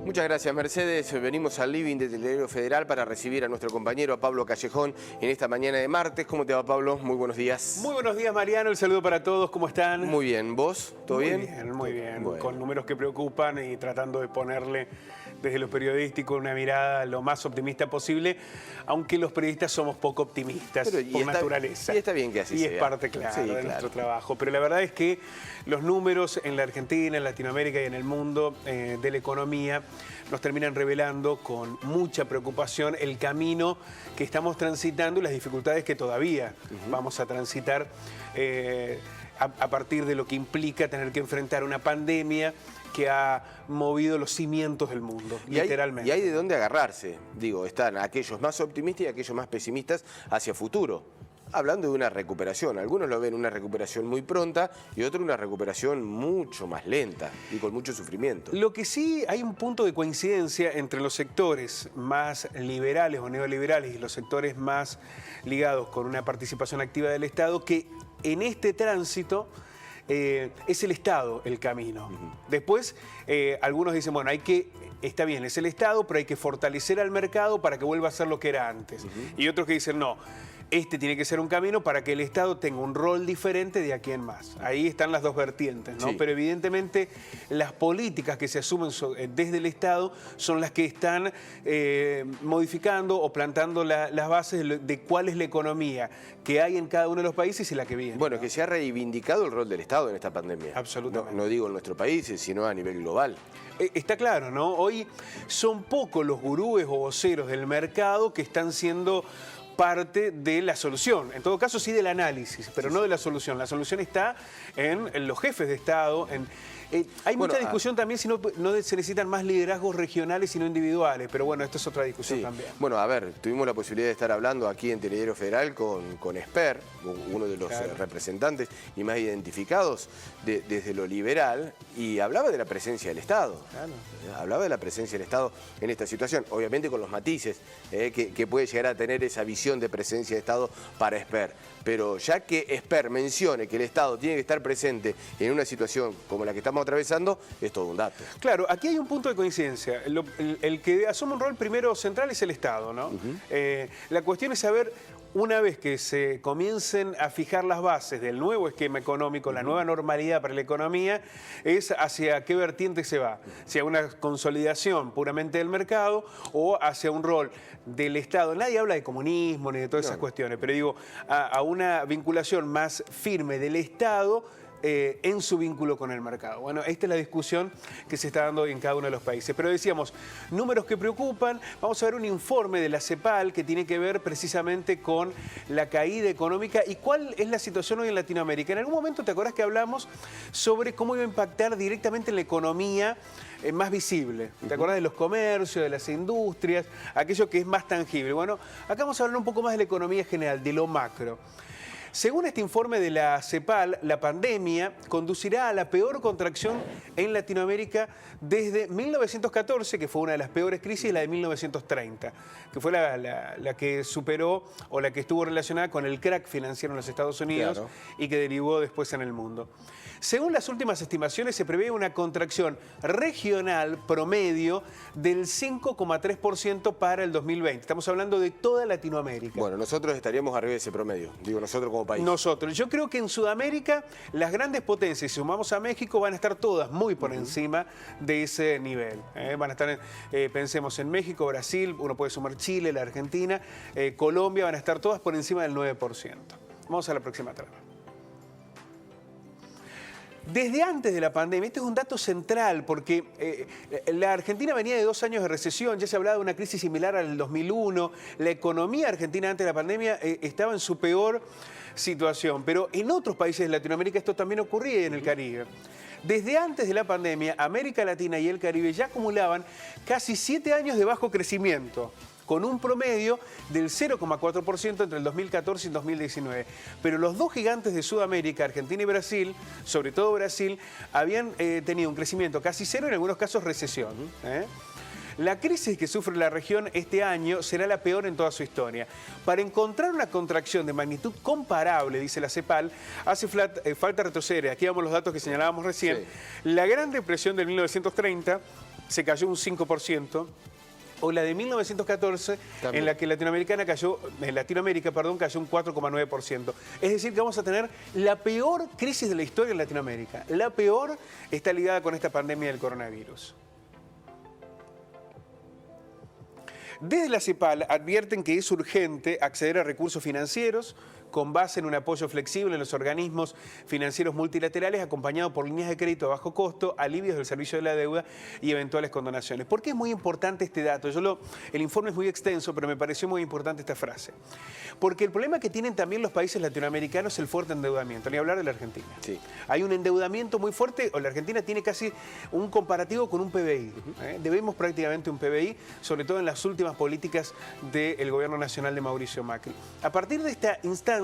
Muchas gracias, Mercedes. Venimos al living de Telediario Federal para recibir a nuestro compañero, a Pablo Callejón, en esta mañana de martes. ¿Cómo te va, Pablo? Muy buenos días. Muy buenos días, Mariano. El saludo para todos. ¿Cómo están? Muy bien. ¿Vos? ¿Todo bien? Muy bien. Bueno. Con números que preocupan y tratando de ponerle desde lo periodístico una mirada lo más optimista posible, aunque los periodistas somos poco optimistas por naturaleza. Y está bien que así sea. Y es parte, claro, de nuestro trabajo. Pero la verdad es que los números en la Argentina, en Latinoamérica y en el mundo de la economía nos terminan revelando con mucha preocupación el camino que estamos transitando y las dificultades que todavía vamos a transitar a partir de lo que implica tener que enfrentar una pandemia que ha movido los cimientos del mundo, literalmente. Y hay de dónde agarrarse. Digo, están aquellos más optimistas y aquellos más pesimistas hacia futuro. Hablando de una recuperación, algunos lo ven una recuperación muy pronta y otros una recuperación mucho más lenta y con mucho sufrimiento. Lo que sí hay un punto de coincidencia entre los sectores más liberales o neoliberales y los sectores más ligados con una participación activa del Estado, que en este tránsito es el Estado el camino. Después, algunos dicen, bueno, está bien, es el Estado, pero hay que fortalecer al mercado para que vuelva a ser lo que era antes. Y otros que dicen, no, este tiene que ser un camino para que el Estado tenga un rol diferente de aquí en más. Ahí están las dos vertientes, ¿no? Sí. Pero evidentemente las políticas que se asumen desde el Estado son las que están modificando o plantando las bases de cuál es la economía que hay en cada uno de los países y la que viene. Bueno, ¿no? que se ha reivindicado el rol del Estado en esta pandemia. Absolutamente. No digo en nuestro país, sino a nivel global. Está claro, ¿no? Hoy son pocos los gurúes o voceros del mercado que están siendo parte de la solución. En todo caso, sí del análisis, pero no de la solución. La solución está en los jefes de Estado. Hay mucha discusión también si no se necesitan más liderazgos regionales y no individuales, pero bueno, esto es otra discusión también. Bueno, a ver, tuvimos la posibilidad de estar hablando aquí en Telediario Federal con Esper, uno de los representantes y más identificados desde lo liberal, y hablaba de la presencia del Estado. Claro. Hablaba de la presencia del Estado en esta situación, obviamente con los matices que puede llegar a tener esa visión de presencia de Estado para Esper. Pero ya que Esper mencione que el Estado tiene que estar presente en una situación como la que estamos atravesando, es todo un dato. Claro, aquí hay un punto de coincidencia. El que asume un rol primero central es el Estado, ¿no? La cuestión es saber, una vez que se comiencen a fijar las bases del nuevo esquema económico, la nueva normalidad para la economía, es hacia qué vertiente se va. Si a una consolidación puramente del mercado o hacia un rol del Estado. Nadie habla de comunismo ni de todas esas cuestiones, pero digo, a una vinculación más firme del Estado en su vínculo con el mercado. Bueno, esta es la discusión que se está dando en cada uno de los países. Pero decíamos, números que preocupan. Vamos a ver un informe de la CEPAL que tiene que ver precisamente con la caída económica y cuál es la situación hoy en Latinoamérica. En algún momento, ¿te acordás que hablamos sobre cómo iba a impactar directamente en la economía más visible? ¿Te acordás de los comercios, de las industrias, aquello que es más tangible? Bueno, acá vamos a hablar un poco más de la economía general, de lo macro. Según este informe de la CEPAL, la pandemia conducirá a la peor contracción en Latinoamérica desde 1914, que fue una de las peores crisis, y la de 1930, que fue la que superó o la que estuvo relacionada con el crack financiero en los Estados Unidos y que derivó después en el mundo. Según las últimas estimaciones, se prevé una contracción regional promedio del 5,3% para el 2020. Estamos hablando de toda Latinoamérica. Bueno, nosotros estaríamos arriba de ese promedio, digo nosotros como país. Nosotros. Yo creo que en Sudamérica las grandes potencias, si sumamos a México, van a estar todas muy por encima de ese nivel. Van a estar, pensemos en México, Brasil, uno puede sumar Chile, la Argentina, Colombia, van a estar todas por encima del 9%. Vamos a la próxima trama. Desde antes de la pandemia, este es un dato central porque la Argentina venía de 2 años de recesión, ya se hablaba de una crisis similar al 2001, la economía argentina antes de la pandemia estaba en su peor situación, pero en otros países de Latinoamérica esto también ocurría, en el Caribe. Desde antes de la pandemia, América Latina y el Caribe ya acumulaban casi 7 años de bajo crecimiento, con un promedio del 0,4% entre el 2014 y el 2019. Pero los dos gigantes de Sudamérica, Argentina y Brasil, sobre todo Brasil, habían tenido un crecimiento casi cero, en algunos casos recesión. La crisis que sufre la región este año será la peor en toda su historia. Para encontrar una contracción de magnitud comparable, dice la CEPAL, hace falta retroceder. Aquí vamos los datos que señalábamos recién. Sí. La Gran Depresión del 1930 se cayó un 5%. O la de 1914, también, en la que Latinoamérica cayó un 4,9%. Es decir, que vamos a tener la peor crisis de la historia en Latinoamérica. La peor está ligada con esta pandemia del coronavirus. Desde la CEPAL advierten que es urgente acceder a recursos financieros con base en un apoyo flexible en los organismos financieros multilaterales, acompañado por líneas de crédito a bajo costo, alivios del servicio de la deuda y eventuales condonaciones. ¿Por qué es muy importante este dato? El informe es muy extenso, pero me pareció muy importante esta frase. Porque el problema que tienen también los países latinoamericanos es el fuerte endeudamiento, ni hablar de la Argentina. Sí. Hay un endeudamiento muy fuerte, o la Argentina tiene casi un comparativo con un PBI. Debemos prácticamente un PBI, sobre todo en las últimas políticas del gobierno nacional de Mauricio Macri. A partir de esta instancia,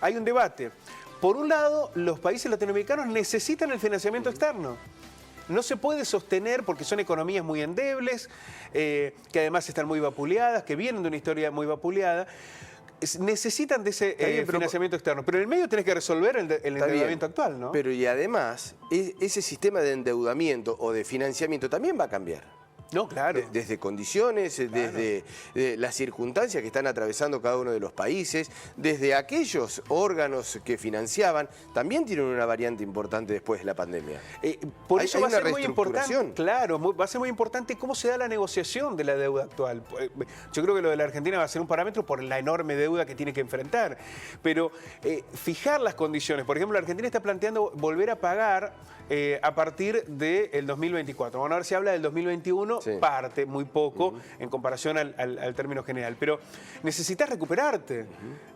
hay un debate. Por un lado, los países latinoamericanos necesitan el financiamiento externo. No se puede sostener porque son economías muy endebles, que además están muy vapuleadas, que vienen de una historia muy vapuleada. Necesitan de ese financiamiento externo. Pero en el medio tenés que resolver el endeudamiento actual, ¿no? Pero y además, ese sistema de endeudamiento o de financiamiento también va a cambiar. No, claro. Desde condiciones, claro, desde las circunstancias que están atravesando cada uno de los países, desde aquellos órganos que financiaban, también tienen una variante importante después de la pandemia. Por eso va a ser muy importante, claro, va a ser muy importante cómo se da la negociación de la deuda actual. Yo creo que lo de la Argentina va a ser un parámetro por la enorme deuda que tiene que enfrentar. Pero fijar las condiciones, por ejemplo, la Argentina está planteando volver a pagar a partir del 2024. Bueno, ahora se habla del 2021, sí, parte, muy poco, en comparación al término general. Pero necesitas recuperarte,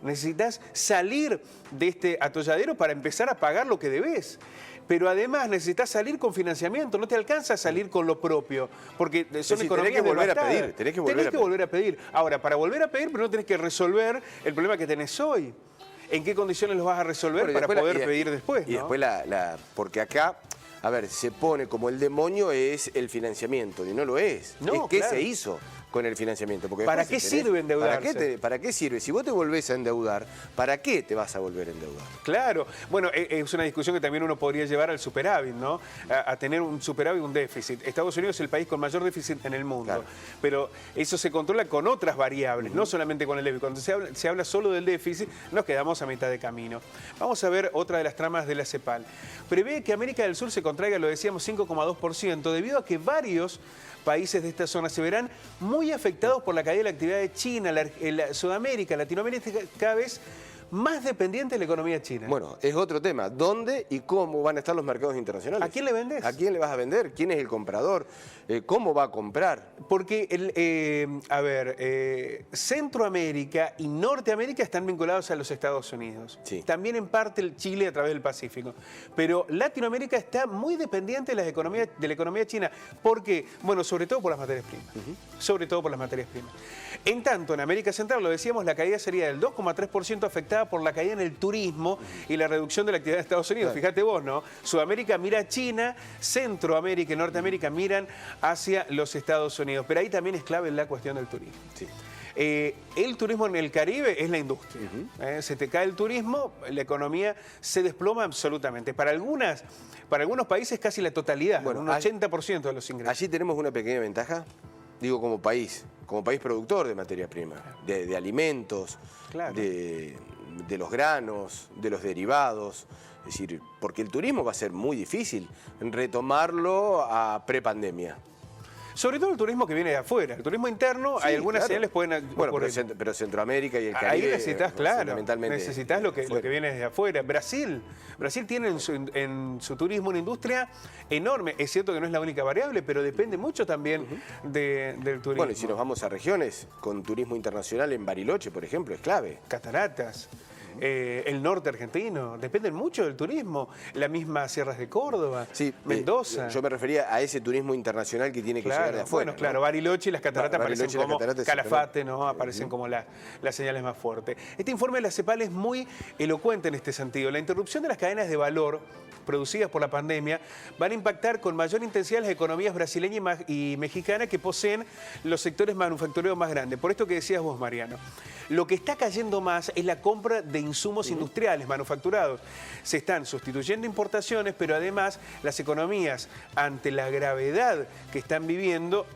necesitas salir de este atolladero para empezar a pagar lo que debes. Pero además necesitas salir con financiamiento, no te alcanza a salir con lo propio, porque son economías tenés que volver devastadas. a pedir, tenés que volver a pedir. Ahora, para volver a pedir, primero tenés que resolver el problema que tenés hoy. ¿En qué condiciones los vas a resolver para poder pedir después? Y después porque acá, a ver, se pone como el demonio es el financiamiento, y no lo es. No, es qué se hizo con el financiamiento. Porque ¿Para qué sirve endeudarse? ¿Para qué sirve? Si vos te volvés a endeudar, ¿para qué te vas a volver a endeudar? Claro. Bueno, es una discusión que también uno podría llevar al superávit, ¿no? A tener un superávit, un déficit. Estados Unidos es el país con mayor déficit en el mundo. Claro. Pero eso se controla con otras variables, no solamente con el déficit. Cuando se habla solo del déficit, nos quedamos a mitad de camino. Vamos a ver otra de las tramas de la CEPAL. Prevé que América del Sur se contraiga, lo decíamos, 5,2%, debido a que varios países de esta zona se verán muy afectados por la caída de la actividad de China, Sudamérica, Latinoamérica cada vez más dependiente de la economía china. Bueno, es otro tema. ¿Dónde y cómo van a estar los mercados internacionales? ¿A quién le vendes? ¿A quién le vas a vender? ¿Quién es el comprador? ¿Cómo va a comprar? Porque, Centroamérica y Norteamérica están vinculados a los Estados Unidos. Sí. También en parte el Chile a través del Pacífico. Pero Latinoamérica está muy dependiente de la economía china. ¿Por qué? Bueno, sobre todo por las materias primas. Sobre todo por las materias primas. En tanto, en América Central, lo decíamos, la caída sería del 2,3% afectada por la caída en el turismo y la reducción de la actividad de Estados Unidos. Claro. Fíjate vos, ¿no? Sudamérica mira a China, Centroamérica y Norteamérica miran hacia los Estados Unidos. Pero ahí también es clave la cuestión del turismo. Sí. El turismo en el Caribe es la industria. Se te cae el turismo, la economía se desploma absolutamente. Para algunos países casi la totalidad, bueno, un 80% de los ingresos. Allí tenemos una pequeña ventaja, digo como país productor de materia prima, de alimentos, claro, de los granos, de los derivados. Es decir, porque el turismo va a ser muy difícil retomarlo a prepandemia. Sobre todo el turismo que viene de afuera. El turismo interno, sí, hay algunas señales pueden... Bueno, pero Centroamérica y el Caribe... Ahí necesitas, claro, necesitas lo que viene desde afuera. Brasil tiene en su turismo una industria enorme. Es cierto que no es la única variable, pero depende mucho también del turismo. Bueno, y si nos vamos a regiones, con turismo internacional en Bariloche, por ejemplo, es clave. Cataratas. El norte argentino, dependen mucho del turismo, las mismas sierras de Córdoba, sí, Mendoza. Yo me refería a ese turismo internacional que tiene que llegar de afuera. Bueno, claro, ¿no? Bariloche y las cataratas aparecen como Calafate, ¿no? Aparecen como las señales más fuertes. Este informe de la CEPAL es muy elocuente en este sentido. La interrupción de las cadenas de valor producidas por la pandemia van a impactar con mayor intensidad las economías brasileña y mexicana que poseen los sectores manufactureros más grandes. Por esto que decías vos, Mariano. Lo que está cayendo más es la compra de insumos industriales, manufacturados. Se están sustituyendo importaciones, pero además las economías, ante la gravedad que están viviendo,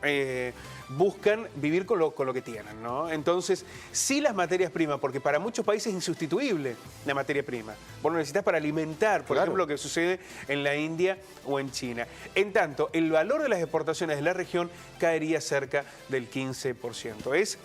buscan vivir con lo que tienen, ¿no? Entonces, sí las materias primas, porque para muchos países es insustituible la materia prima. Vos lo necesitas para alimentar, por ejemplo, lo que sucede en la India o en China. En tanto, el valor de las exportaciones de la región caería cerca del 15%. Es,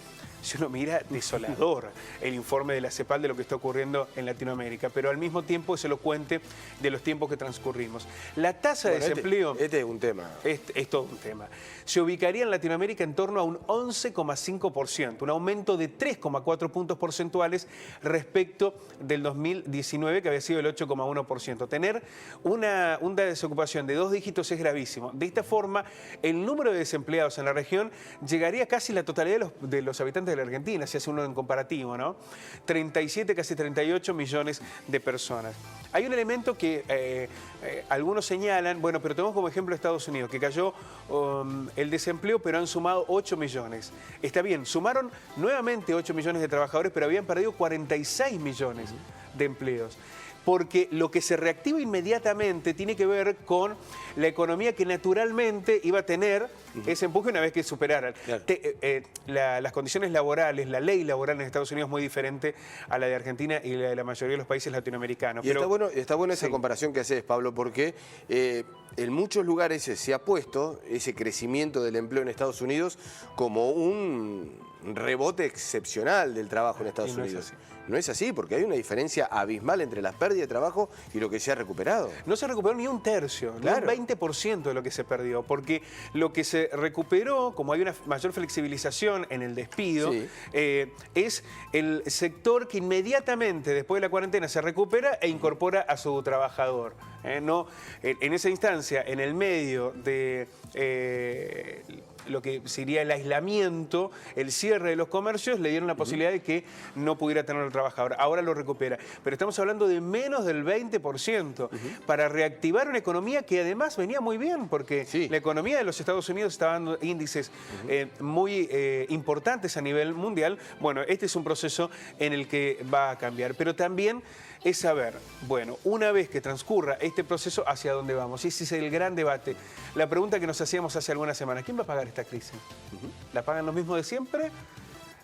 si uno mira, desolador el informe de la CEPAL de lo que está ocurriendo en Latinoamérica, pero al mismo tiempo es elocuente de los tiempos que transcurrimos. La tasa de desempleo... Este es un tema. Es todo un tema. Se ubicaría en Latinoamérica en torno a un 11,5%, un aumento de 3,4 puntos porcentuales respecto del 2019, que había sido el 8,1%. Tener una desocupación de 2 dígitos es gravísimo. De esta forma, el número de desempleados en la región llegaría a casi la totalidad de los habitantes de la Argentina, si hace uno en comparativo, ¿no? 37, casi 38 millones de personas. Hay un elemento que algunos señalan, bueno, pero tenemos como ejemplo Estados Unidos, que cayó el desempleo, pero han sumado 8 millones. Está bien, sumaron nuevamente 8 millones de trabajadores, pero habían perdido 46 millones de empleos. Porque lo que se reactiva inmediatamente tiene que ver con la economía que naturalmente iba a tener ese empuje una vez que superaran. Claro. Las condiciones laborales, la ley laboral en Estados Unidos es muy diferente a la de Argentina y la de la mayoría de los países latinoamericanos. Y pero, está bueno esa comparación que haces, Pablo, porque en muchos lugares se ha puesto ese crecimiento del empleo en Estados Unidos como un rebote excepcional del trabajo en Estados Unidos. No es así, porque hay una diferencia abismal entre las pérdidas de trabajo y lo que se ha recuperado. No se recuperó ni un tercio, claro, ni un 20% de lo que se perdió, porque lo que se recuperó, como hay una mayor flexibilización en el despido, es el sector que inmediatamente después de la cuarentena se recupera e incorpora a su trabajador. No, en esa instancia, en el medio de lo que sería el aislamiento, el cierre de los comercios, le dieron la posibilidad de que no pudiera tener el trabajador. Ahora lo recupera. Pero estamos hablando de menos del 20% para reactivar una economía que además venía muy bien, porque la economía de los Estados Unidos estaba dando índices muy importantes a nivel mundial. Bueno, este es un proceso en el que va a cambiar. Pero también es saber, bueno, una vez que transcurra este proceso, ¿hacia dónde vamos? Y ese es el gran debate. La pregunta que nos hacíamos hace algunas semanas, ¿quién va a pagar esta crisis? ¿La pagan los mismos de siempre?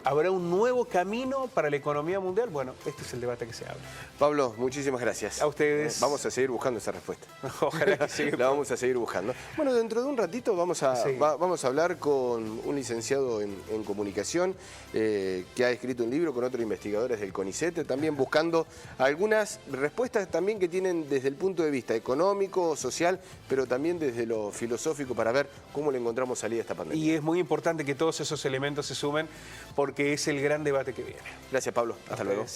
¿Habrá un nuevo camino para la economía mundial? Bueno, este es el debate que se abre. Pablo, muchísimas gracias. A ustedes. Vamos a seguir buscando esa respuesta. Ojalá que sí. La vamos a seguir buscando. Bueno, dentro de un ratito vamos a hablar con un licenciado en comunicación que ha escrito un libro con otros investigadores del CONICET, también buscando algunas respuestas también que tienen desde el punto de vista económico, social, pero también desde lo filosófico para ver cómo le encontramos salida a esta pandemia. Y es muy importante que todos esos elementos se sumen porque es el gran debate que viene. Gracias, Pablo. Hasta luego.